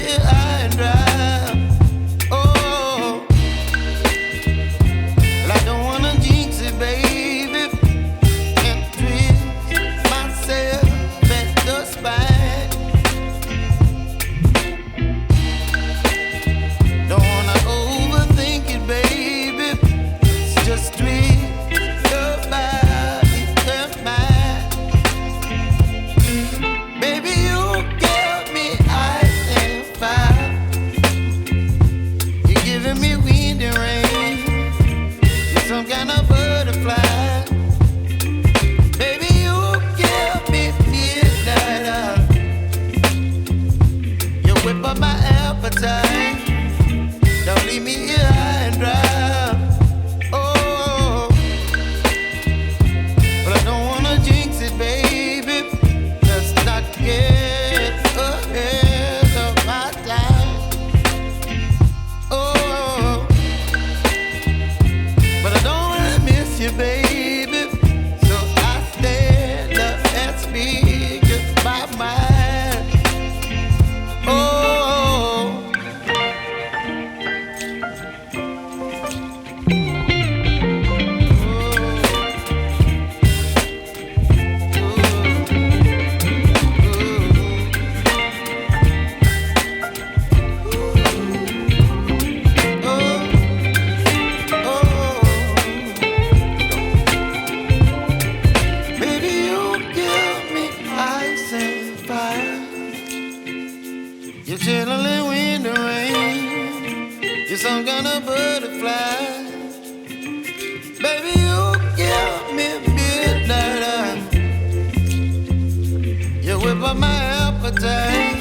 here high and dry. Oh, well, I don't wanna jinx it, baby, and twist myself at the spine. Don't wanna overthink it, baby. It's just twist your body and mine. Baby, you give me ice and fire. You're giving me wind and rain. You're some kind of butterfly. Baby, you give me midnight. You whip up my appetite. Don't leave me here high and dry. Oh, but I don't wanna jinx it, baby. Let's not get ahead of my time. Oh, but I don't wanna miss you, baby. So I stand up and speak my mind. Oh. Baby, you give me ice and fire. You're chilling wind and rain. You're some kind of butterfly. Baby, you give me midnight. You whip up my appetite.